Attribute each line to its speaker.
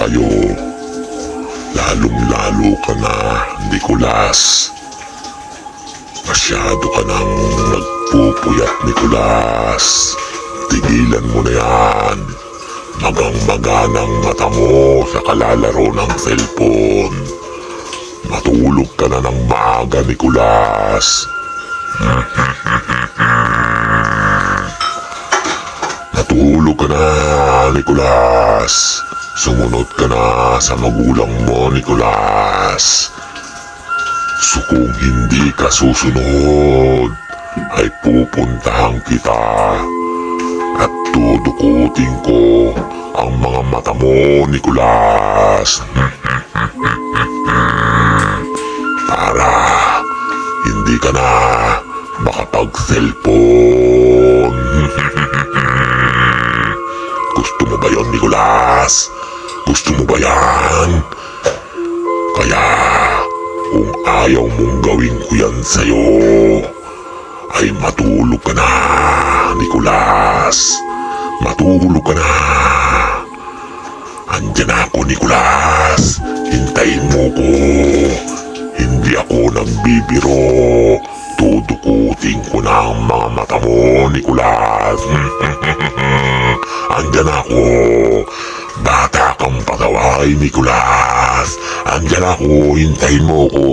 Speaker 1: kayo. Lalong-lalo ka na, Nicolas. Masyado ka nang nagpupuyat, Nicolas. Tigilan mo na yan. Magang-maga ng mata mo sa kalalaro ng cellphone. Matulog ka na ng maaga, Nicolas. Matulog ka na, Nicolas. Sumunod ka na sa magulang mo, Nicolas. Kung hindi ka susunod, ay pupuntahan kita at dudukutin ko ang mga mata mo, Nicolas. Para hindi ka na makapag-cellphone. Gusto mo ba yon, Nicolas? Gusto mo ba yan? Kaya kung ayaw mong gawin ko yan sa'yo, ay matulog ka na, Nicolas. Matulog ka na. Andiyan na ako, Nicolas. Hintayin mo ko. Hindi ako nagbibiro. Tudukutin ko na ang mga mata mo, Nicolas. Andiyan ako. Bata kang pataway, Nicolas. Andiyan ako. Hintayin mo ko.